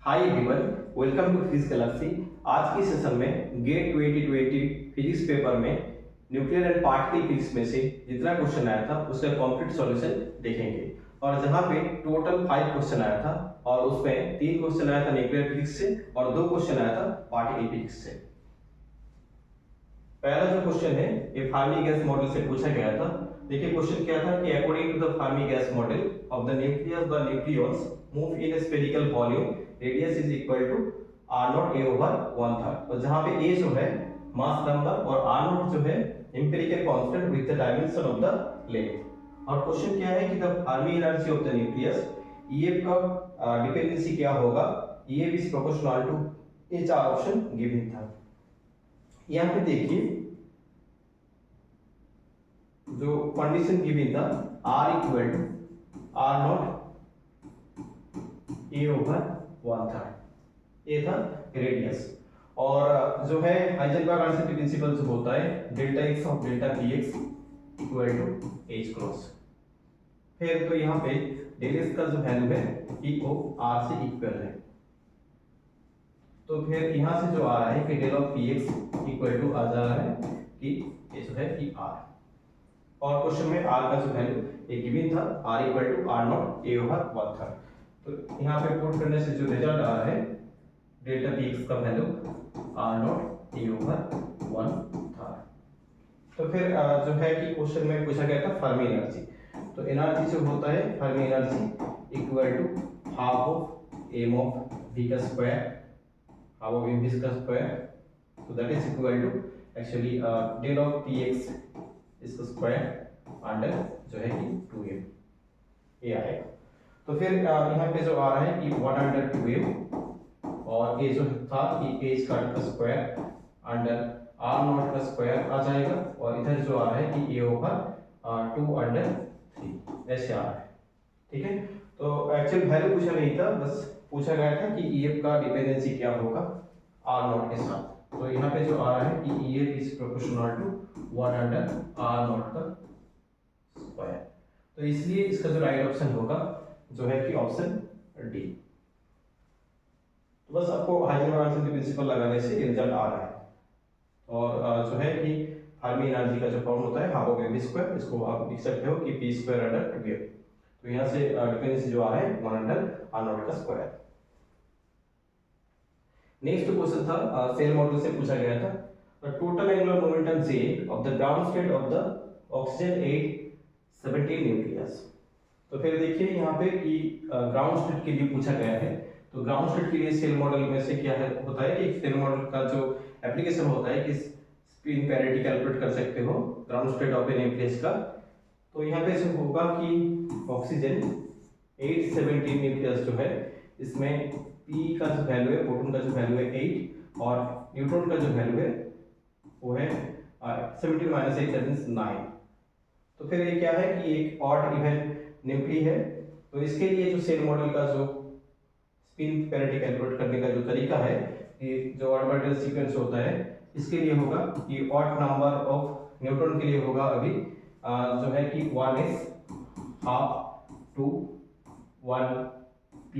Hi everyone, welcome to physics galaxy. आज की session में गेट 2020 फिजिक्स पेपर में न्यूक्लियर एंड पार्टिकल फिजिक्स में से जितना क्वेश्चन आया था उसका कंप्लीट सॉल्यूशन देखेंगे। और जहां पे टोटल 5 क्वेश्चन आया था और उसमें 3 क्वेश्चन आया था न्यूक्लियर फिजिक्स से और 2 क्वेश्चन आया था पार्टिकल फिजिक्स से। पहला जो क्वेश्चन है ये फर्मी गैस मॉडल से पूछा गया था। देखिए क्वेश्चन क्या था कि according to the Fermi gas model of the nucleus the nucleons move in a spherical volume radius is equal to r not a over 1/3। और जहां पे a जो है मास नंबर और r नॉट जो है empirical constant with the dimension of the length. और क्वेश्चन क्या है कि the Fermi energy of the nucleus EF का डिपेंडेंसी क्या होगा, EF इज प्रोपोर्शनल टू ये चार ऑप्शन गिवन था। यहाँ पे देखिए जो कंडीशन गिवन था r equal to r not a over 1/3, ये था रेडियस। और जो है हाइजेनबर्ग आंसर प्रिंसिपल जो होता है delta x of delta px equal to h cross. फिर तो यहाँ पे डेल s का जो वैल्यू है कि वो r से इक्वल है, तो फिर यहाँ से जो आ रहा है कि del of px equal to आ जा रहा है कि ये जो है कि r। और क्वेश्चन में r का जो वैल्यू ये गिवन था r equal to r not a over 1/3। तो यहाँ पे पुट करने से जो रिजल्ट आ रहा है डेल्टा px का value r not a over 1/3। तो फिर जो है कि क्वेश्चन में पूछा गया था फर्मी एनर्जी। तो एनर्जी जो होता है Fermi energy equal to half of m of v का square, half of m v का square, so that is equal to actually del of px इसका स्क्वायर अंडर जो है कि 2m ये आएगा। तो फिर यहाँ पे जो आ रहा है कि 1 अंडर 2m और ये जो था कि h का स्क्वायर अंडर r नॉट का स्क्वायर आ जाएगा और इधर जो आ रहा है कि a ओवर 2 अंडर 3 ऐसे आ रहा है। ठीक है, तो एक्चुअल वैल्यू पूछा नहीं था, बस पूछा गया था कि EF का डिपेंडेंसी क्या होगा r नॉट के साथ। तो यहाँ पे जो आ रहा है कि EF is proportional to 1 under r not का स्क्वायर। तो इसलिए इसका जो राइट ऑप्शन होगा जो है कि ऑप्शन डी। तो बस आपको हाइजेनबर्ग आंसर प्रिंसिपल लगाने से रिजल्ट आ रहा है। और जो है कि फर्मी एनर्जी का जो फॉर्म होता है हाफ ऑफ m स्क्वायर, इसको आप लिख सकते हो कि p स्क्वायर अंडर 2m। तो यहाँ से डिपेंडेंसी जो आ रहा है 1 अंडर r नॉट का स्क्वायर। नेक्स्ट क्वेश्चन था सेल मॉडल से पूछा गया था total angular momentum J of the ground state of the oxygen 817 nucleus. तो फिर देखिए यहाँ पे कि ग्राउंड स्टेट के लिए पूछा गया है। तो ग्राउंड स्टेट के लिए सेल मॉडल में से क्या है होता है कि सेल मॉडल का जो एप्लीकेशन होता है कि स्पिन पैरिटी कैलकुलेट कर सकते हो ground state of A nucleus का। तो यहाँ पे ऐसे होगा कि ऑक्सीजन 817 न्यूक्लियस जो है इसमें P का जो वैल्यू है, प्रोटॉन का जो वैल्यू है 8 और न्यूट्रॉन का जो वैल्यू है वो है 17 माइनस 8 दैट मींस 9। तो फिर ये क्या है कि एक ऑड इवन न्यूक्ली है। तो इसके लिए जो सेल मॉडल का जो स्पिन पैरिटी कैलकुलेट करने का जो तरीका है कि जो ऑर्बिटल सीक्वेंस होता है इसके लिए होगा कि ऑड नंबर ऑफ न्यूट्रॉन के लिए होगा अभी जो है कि 1 is हाफ 2 1 p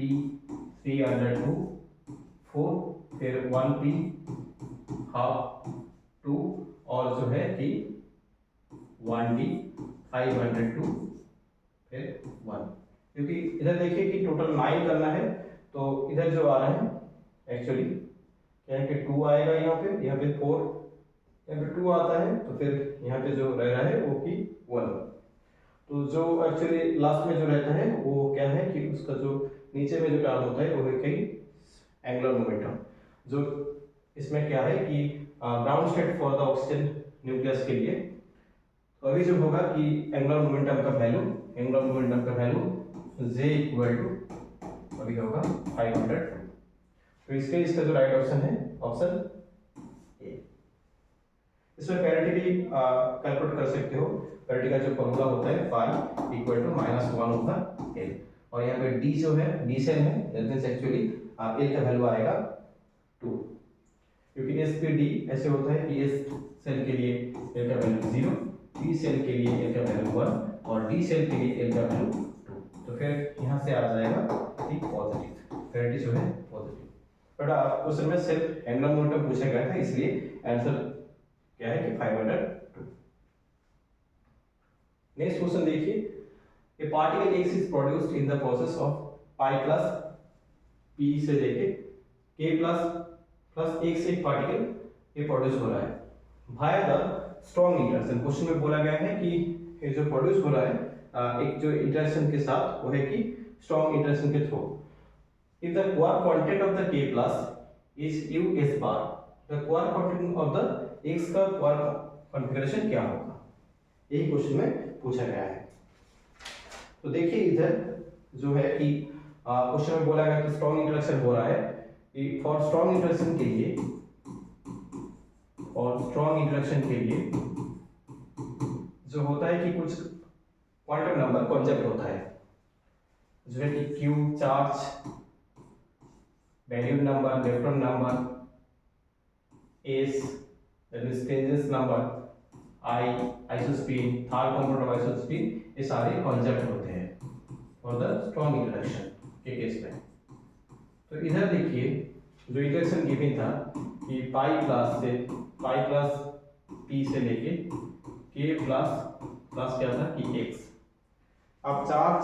3 अंडर 2 4 फिर 1 p हाफ 2 और जो है कि 1 d 5 अंडर 2 फिर 1। क्योंकि इधर देखिए कि टोटल 9 करना है तो इधर जो आ रहा है एक्चुअली क्या है कि 2 आएगा यहाँ पे 4 यहाँ पे 2 आता है तो फिर यहाँ पे जो रह रहा है वो कि 1। तो जो एक्चुअली लास्ट में जो रहता है वो क्या है कि उसका जो नीचे में जो टर्म होता है वो है कि एंगुलर मोमेंटम। जो इसमें क्या है कि ground state for the oxygen nucleus के लिए तो अभी जो होगा कि एंगुलर मोमेंटम का वैल्यू J इक्वल टू अभी होगा 500। तो इसका जो राइट ऑप्शन है ऑप्शन ए। इसमें पैरिटी भी कैलकुलेट कर सकते हो। पैरिटी का जो फॉर्मूला होता है phi equal to -1 over L. और यहाँ पे डी जो है डी सेल है दैट मींस एक्चुअली एल का वैल्यू आएगा 2, क्योंकि एस पे डी ऐसे होता है कि एस सेल के लिए एल का वैल्यू 0, पी सेल के लिए एल का वैल्यू 1 और डी सेल के लिए एल का वैल्यू 2। तो फिर यहाँ से आ जाएगा ठीक पॉजिटिव। पोलैरिटी जो है पॉजिटिव। बट उस समय सिर्फ एंगुलर मोमेंटम पूछा गया था, इसलिए आंसर क्या है कि 502। नेक्स्ट क्वेश्चन देखिए, ए particle X is produced in the process of pi plus P से लेके K प्लस एक से एक पार्टिकल ये प्रोड्यूस हो रहा है भाया द स्ट्रॉन्ग इंटरेक्शन। क्वेश्चन में बोला गया है कि ये जो प्रोड्यूस हो रहा है एक जो इंटरेक्शन के साथ, वो है कि स्ट्रॉन्ग इंटरेक्शन के through. If the quark quantity of the K plus is U S bar, the quark quantity of the X का क्वार्क कॉन्फ़िगरेशन क्या होगा, यही क्वेश्चन में पूछा गया है। तो देखिए इधर जो है कि क्वेश्चन में बोला गया कि स्ट्रॉन्ग इंटरेक्शन हो रहा है। फॉर स्ट्रॉन्ग इंटरेक्शन के लिए, और स्ट्रॉन्ग इंटरेक्शन के लिए जो होता है कि कुछ क्वांटम नंबर कॉन्सेप्ट होता है, जो है कि Q charge, volume number, electron number, S that is strangest number, I isospin, third compound of isospin, ये सारे कॉन्सेप्ट होते हैं फॉर द स्ट्रॉन्ग इंटरेक्शन के केस में। तो इधर देखिए जो इंटरेक्शन गिवन था कि पाई प्लस P से लेके K प्लस क्या था कि X। अब चार्ज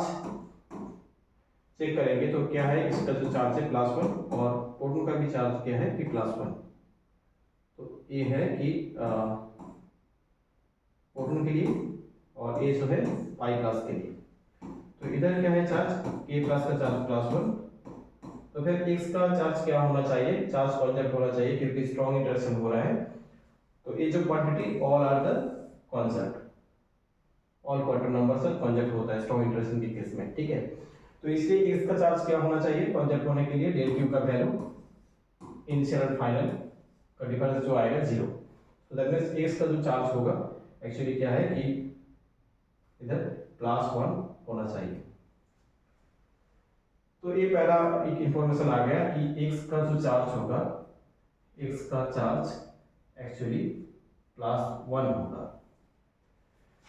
चेक करेंगे तो क्या है, इसका जो चार्ज है +1 और प्रोटॉन का भी चार्ज क्या है कि +1। तो ये है कि प्रोटॉन के लिए और ये जो है पाई प्लस के लिए। तो इधर क्या है चार्ज, K प्लस का चार्ज +1, तो फिर X का चार्ज क्या होना चाहिए, चार्ज कॉन्सेप्ट होना चाहिए क्योंकि स्ट्रॉन्ग इंटरेक्शन हो रहा है। तो ये जो quantity all are the concept, all quantum numbers का कॉन्सेप्ट होता है स्ट्रॉन्ग इंटरेक्शन के केस में, ठीक है। तो इसलिए X का चार्ज क्या होना चाहिए कॉन्सेप्ट होने के लिए, डेल Q का वैल्यू इनिशियल और फाइनल का डिफरेंस जो आएगा 0। तो दैट मींस X का जो चार्ज होगा एक्चुअली क्या है कि इधर +1 होना चाहिए। तो ये पहला एक इंफॉर्मेशन आ गया कि X का जो चार्ज होगा, X का चार्ज एक्चुअली +1 होगा।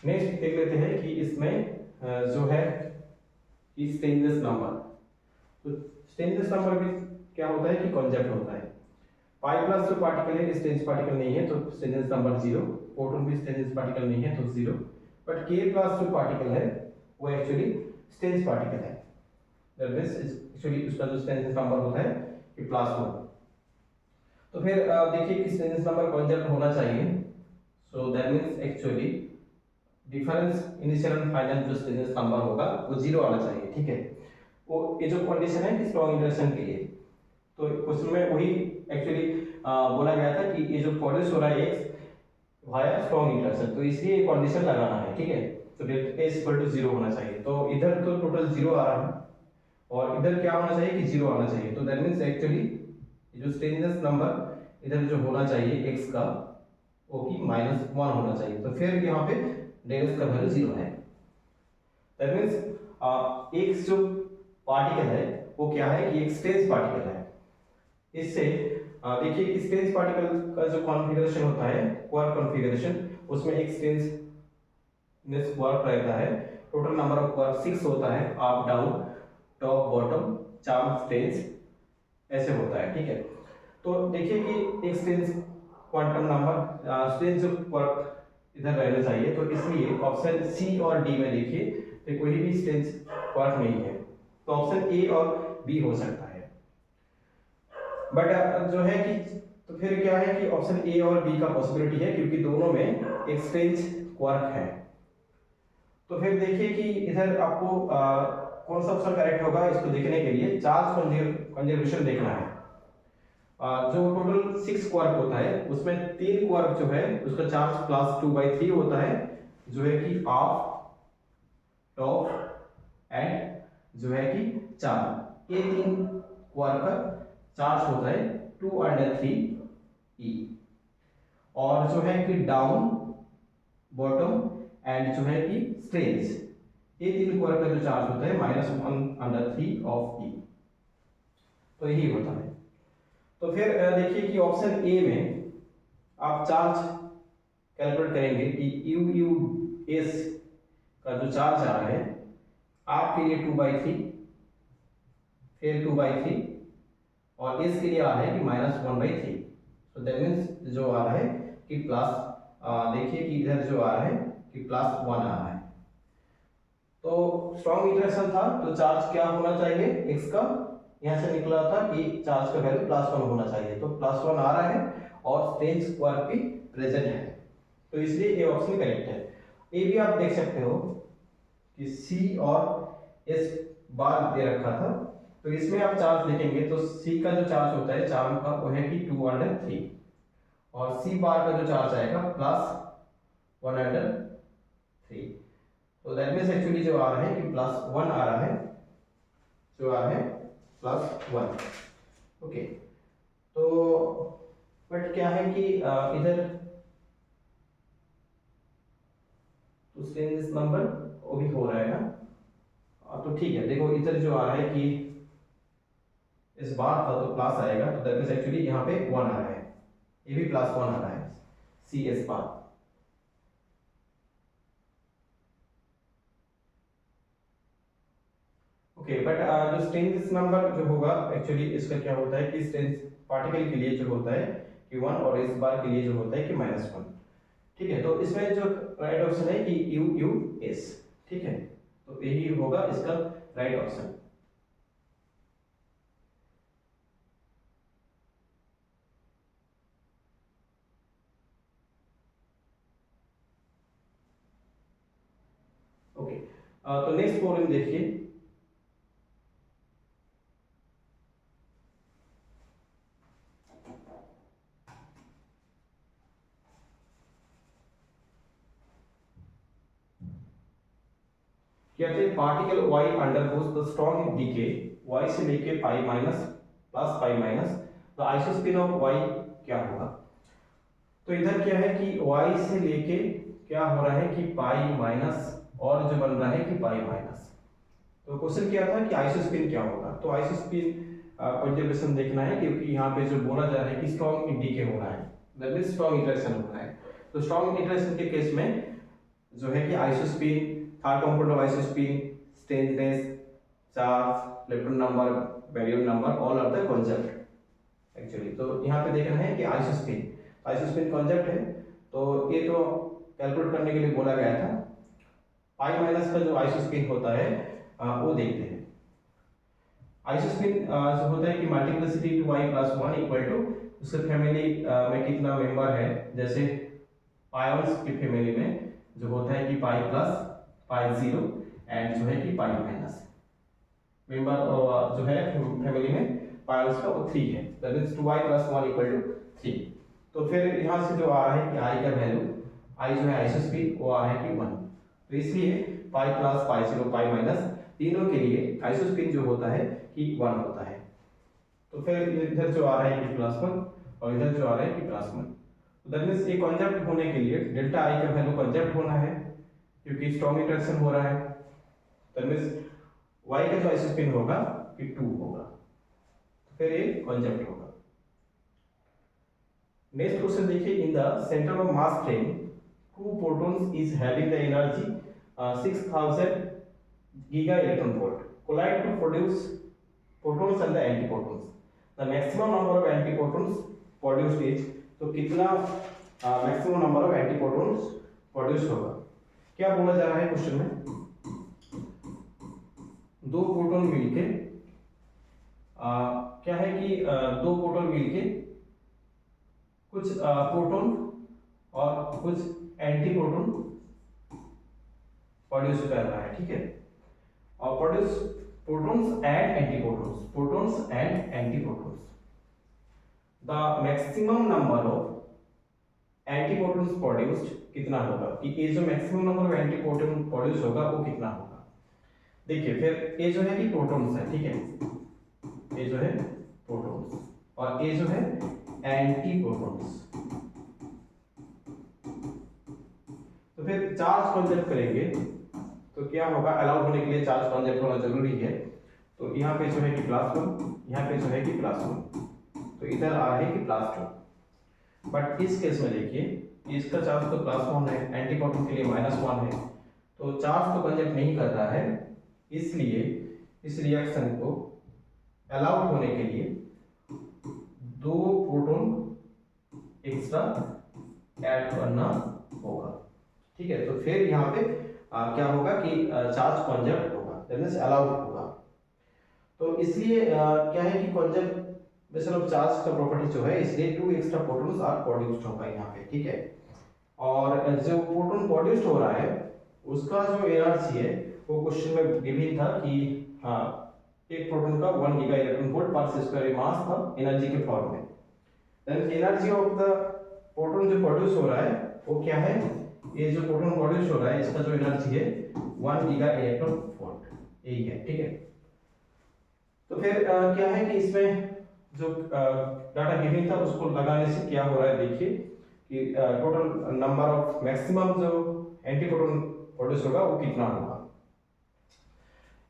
नेक्स्ट देख लेते हैं कि इसमें जो है कि स्ट्रेंजेस नंबर, तो स्ट्रेंजेस नंबर भी क्या होता है कि कॉन्सेप्ट होता है। पाई प्लस जो पार्टिकल है स्ट्रेंज पार्टिकल नहीं है तो स्ट्रेंजेस नंबर 0, प्रोटॉन भी स्ट्रेंजेस पार्टिकल नहीं है तो 0, बट K प्लस जो पार्टिकल है वो एक्चुअली स्ट्रेंज पार्टिकल है। दैट मींस एक्चुअली उसका जो स्ट्रेंजेस नंबर होता है कि +1। तो फिर देखिए कि स्ट्रेंजेस नंबर कॉन्सेप्ट होना चाहिए। So that means actually difference initial and final जो स्ट्रेंजेस नंबर होगा वो 0 आना चाहिए, ठीक है। वो ये जो कंडीशन है कि स्ट्रॉन्ग इंटरेक्शन के लिए, तो क्वेश्चन में वही एक्चुअली बोला गया था कि ये जो प्रोड्यूस हो रहा है X वाया स्ट्रॉन्ग इंटरेक्शन, तो इसलिए ये कंडीशन लगाना है, ठीक है। तो डेल्टा S इक्वल टू 0 होना चाहिए। तो इधर तो टोटल 0 आ रहा है और इधर क्या होना चाहिए कि 0 आना चाहिए। तो दैट मींस एक्चुअली जो स्ट्रेंजेस नंबर इधर जो होना चाहिए X का वो कि -1 होना चाहिए। तो फिर यहाँ पे डेल S का वैल्यू 0 है। दैट मींस X जो पार्टिकल है वो क्या है कि एक स्ट्रेंज पार्टिकल है। इससे देखिए स्ट्रेंज पार्टिकल का जो कॉन्फ़िगरेशन होता है क्वार्क कॉन्फ़िगरेशन, उसमें एक स्ट्रेंज क्वार्क रहता है। टोटल नंबर ऑफ क्वार्क 6 होता है, up down top bottom charm strange ऐसे होता है, ठीक है। तो देखिए कि एक स्ट्रेंज क्वांटम नंबर स्ट्रेंज जो क्वार्क इधर रहना चाहिए, तो इसलिए ऑप्शन सी और डी में देखिए तो कोई भी स्ट्रेंज क्वार्क नहीं है, तो ऑप्शन ए और बी हो सकता है। बट जो है कि तो फिर क्या है कि ऑप्शन ए और बी का पॉसिबिलिटी है क्योंकि दोनों में एक स्ट्रेंज क्वार्क है। तो फिर देखिए कि इधर आपको कौन सा ऑप्शन करेक्ट होगा, इसको देखने के लिए चार्ज कंजर्वेशन देखना है। जो टोटल 6 क्वार्क होता है उसमें 3 क्वार्क जो है उसका चार्ज +2/3 होता है, जो है कि ऑफ टॉप एंड जो है कि चार्म, ये 3 क्वार्क का चार्ज होता है 2/3 E। और जो है कि डाउन बॉटम एंड जो है कि स्ट्रेंज, ये 3 क्वार्क का जो चार्ज होता है -1/3 ऑफ E। तो यही होता है। तो फिर देखिए कि ऑप्शन ए में आप चार्ज कैलकुलेट करेंगे कि UUS का जो चार्ज आ रहा है आपके लिए 2/3, फिर 2/3 और इस के लिए आ रहा है कि -1/3। तो दैट मीन्स जो आ रहा है कि प्लस, देखिए कि इधर जो आ रहा है कि +1 आ रहा है। तो स्ट्रॉन्ग इंटरेक्शन था तो चार्ज क्या होना चाहिए, x का यहाँ से निकला था कि चार्ज का वैल्यू +1 होना चाहिए, तो +1 आ रहा है और स्ट्रेन स्क्वायर भी प्रेजेंट है, तो इसलिए ये ऑप्शन करेक्ट है। ये भी आप देख सकते हो कि C और S बार दे रखा था, तो इसमें आप चार्ज लिखेंगे तो C का जो चार्ज होता है चार्म का वो है कि 203 और C बार का जो चार्ज आएगा +103। तो दैट मीन्स एक्चुअली जो आ रहा है कि +1 आ रहा है, जो आ रहा है +1। ओके, तो बट क्या है कि इधर तो स्ट्रेन दिस नंबर वो भी हो रहा है ना, तो ठीक है। देखो इधर जो आ रहा है कि इस बार था तो प्लस आएगा, तो दैट मीन्स एक्चुअली यहाँ पे 1 आ रहा है, ये भी +1 आ रहा है C S bar. Okay, but जो स्ट्रेन दिस नंबर जो होगा एक्चुअली इसका क्या होता है कि स्ट्रेन पार्टिकल के लिए जो होता है कि 1 और इस बार के लिए जो होता है कि -1। ठीक है, तो इसमें जो राइट ऑप्शन है कि यू यू एस। ठीक है, तो यही होगा इसका राइट ऑप्शन। ओके, तो नेक्स्ट प्रॉब्लम देखिए। कहते हैं particle y undergoes the strong decay y से लेके pi minus plus pi minus, the isospin of y क्या होगा। तो इधर क्या है कि y से लेके क्या हो रहा है कि पाई माइनस और जो बन रहा है कि पाई माइनस। तो क्वेश्चन क्या था कि आइसोस्पिन क्या होगा, तो आइसोस्पिन कंजर्वेशन देखना है, क्योंकि यहाँ पे जो बोला जा रहा है कि स्ट्रॉन्ग डीके हो रहा है, दैट मींस स्ट्रॉन्ग इंटरेक्शन हो रहा है। तो स्ट्रॉन्ग इंटरेक्शन के केस में जो है कि isospin, third compound of isospin, strangeness, charge, electron number, baryon number, all are the concept actually. तो यहाँ पे देखना है कि आइसोस्पिन कॉन्सेप्ट है, तो ये तो कैलकुलेट करने के लिए बोला गया था। पाई माइनस का जो आइसोस्पिन होता है वो देखते हैं। आइसोस्पिन जो होता है कि multiplicity two y plus 1 equal to उसके फैमिली में कितना मेंबर है, जैसे पायोन्स की फैमिली में जो होता है कि पाई प्लस पाई 0 एंड जो है कि पाई माइनस मेंबर जो है फैमिली में पायोन्स का वो 3 है, that means 2y plus 1 equal to 3। तो फिर यहाँ से जो आ रहा है कि i का वैल्यू, i जो है आइसोस्पिन वो आ रहा है कि 1, तो इसलिए pi plus pi 0 pi minus तीनों के लिए आइसोस्पिन जो होता है कि 1 होता है। तो फिर इधर जो आ रहा है कि +1 और इधर जो आ रहा है कि +1, तो दैट मींस ये कॉन्सेप्ट होने के लिए डेल्टा i का वैल्यू कॉन्सेप्ट होना है, क्योंकि स्ट्रॉन्ग इंटरेक्शन हो रहा है, दैट मींस y का जो आइसोस्पिन होगा कि 2 होगा, तो फिर ये कॉन्सेप्ट होगा। नेक्स्ट क्वेश्चन देखिए, in the centre of mass frame 2 protons is having the energy 6000 giga electron volt collide to produce protons and the antiprotons. The maximum number of antiprotons produced is, तो कितना maximum number of एंटीप्रोटॉन्स produce होगा। क्या बोला जा रहा है question में, दो प्रोटॉन मिलके क्या है कि दो प्रोटॉन मिलके कुछ प्रोटॉन और कुछ एंटीप्रोटॉन प्रोड्यूस कर रहा है। ठीक है, और produce protons and antiprotons, protons and antiprotons. The maximum number of antiprotons produced कितना होगा, कि ये जो maximum number of antiproton produce होगा वो कितना होगा। देखिए फिर ये जो है कि प्रोटॉन्स है, ठीक है, ये जो है प्रोटॉन्स और ये जो है एंटीप्रोटॉन्स। तो फिर चार्ज कॉन्सेप्ट करेंगे तो क्या होगा, अलाउड होने के लिए चार्ज कॉन्सेप्ट होना जरूरी है। तो यहाँ पे जो है कि +1, यहाँ पे जो है कि +1, तो इधर आ रहा है कि +2। बट इस केस में देखिए इसका चार्ज तो +1 है, एंटीप्रोटॉन के लिए -1 है, तो चार्ज तो कॉन्सेप्ट नहीं कर रहा है, इसलिए इस रिएक्शन को अलाउड होने के लिए 2 प्रोटॉन एक्स्ट्रा ऐड करना होगा। ठीक है, तो फिर यहाँ पे क्या होगा कि चार्ज कॉन्जर्व होगा, दैट मींस अलाउड होगा। तो इसलिए क्या है कि कंजर्वेशन ऑफ चार्ज का प्रॉपर्टी जो है, इसलिए 2 एक्स्ट्रा प्रोटॉन्स आर प्रोड्यूस्ड होगा यहाँ पे। ठीक है, और जो प्रोटॉन प्रोड्यूस्ड हो रहा है उसका जो एनर्जी है वो क्वेश्चन में गिवन था कि हाँ, एक प्रोटॉन का 1 गीगा इलेक्ट्रॉन वोल्ट पर स्क्वायर मास था एनर्जी के फॉर्म में। Then energy of the proton जो प्रोड्यूस हो रहा है वो क्या है, ये जो प्रोटॉन प्रोड्यूस हो रहा है इसका जो एनर्जी है 1 गीगा इलेक्ट्रॉन वोल्ट, यही है। ठीक है, तो फिर क्या है कि इसमें जो डाटा गिवन था उसको लगाने से क्या हो रहा है, देखिए कि टोटल नंबर ऑफ मैक्सिमम जो एंटी प्रोटॉन प्रोड्यूस होगा वो कितना होगा।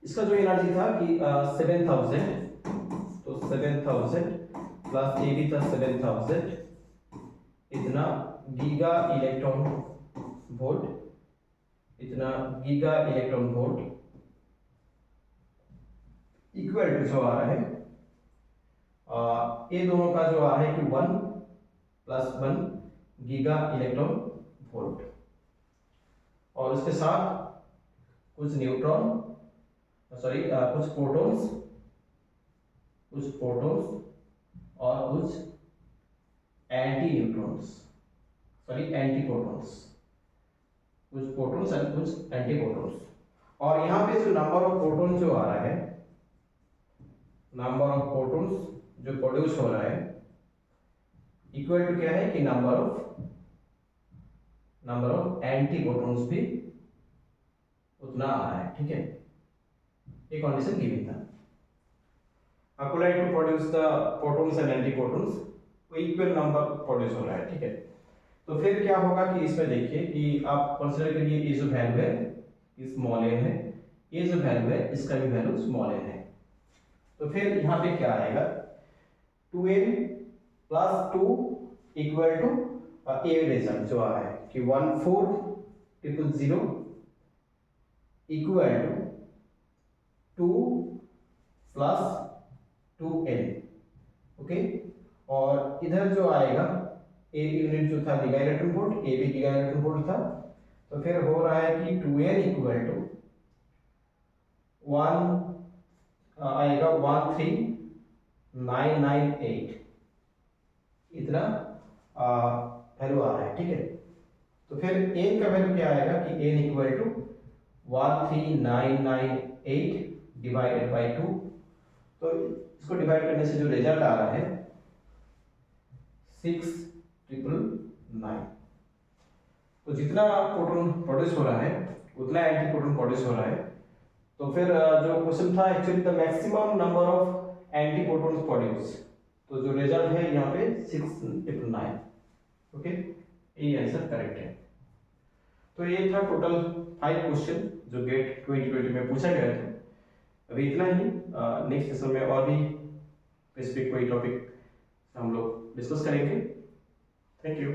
इसका जो एनर्जी था कि 7000, तो 7000 प्लस ए भी था 7000, इतना गीगा इलेक्ट्रॉन वोल्ट, इतना giga electron volt equal to जो आ रहा है ये दोनों का जो आ रहा है कि 1 प्लस 1 गीगा इलेक्ट्रॉन वोल्ट, और उसके साथ कुछ न्यूट्रॉन, सॉरी कुछ प्रोटॉन्स और कुछ anti neutrons, sorry anti protons, कुछ प्रोटॉन्स और कुछ एंटी प्रोटॉन्स। और यहाँ पे जो नंबर ऑफ प्रोटॉन जो आ रहा है, नंबर ऑफ प्रोटॉन्स जो प्रोड्यूस हो रहा है इक्वल टू क्या है कि नंबर ऑफ एंटी प्रोटॉन्स भी उतना आ रहा है। ठीक है, ये कंडीशन गिवन था। Acolyte to produce the protons and antiprotons, वो इक्वल नंबर प्रोड्यूस हो रहा है। ठीक है, तो फिर क्या होगा कि इसमें देखिए कि आप कंसीडर करिए ये जो वैल्यू है स्मॉल n है, ये जो वैल्यू है इसका भी वैल्यू स्मॉल n है। तो फिर यहाँ पे क्या आएगा, 2n plus 2 equal to a result जो आ रहा है कि 14000 equal to 2 plus 2n। Okay, और इधर जो आएगा ए यूनिट जो था गीगा इलेक्ट्रॉन वोल्ट, ए भी गीगा इलेक्ट्रॉन वोल्ट था, तो फिर हो रहा है कि 2n इक्वल टू 1 आएगा 13998, इतना वैल्यू आ रहा है। ठीक है, तो फिर n का वैल्यू क्या आएगा कि n equal to 13998 divided by 2, तो इसको डिवाइड करने से जो रिजल्ट आ रहा है 6999। तो जितना प्रोटॉन प्रोड्यूस हो रहा है उतना एंटी प्रोटॉन प्रोड्यूस हो रहा है। तो फिर जो क्वेश्चन था actually the maximum number of anti protons produce, तो जो रिजल्ट है यहाँ पे 699। ओके, ये आंसर करेक्ट है। तो ये था टोटल 5 क्वेश्चन जो गेट 2020 में पूछा गया था। अभी इतना ही, नेक्स्ट सेशन में और भी स्पेसिफिक कोई टॉपिक हम लोग डिस्कस करेंगे। Thank you.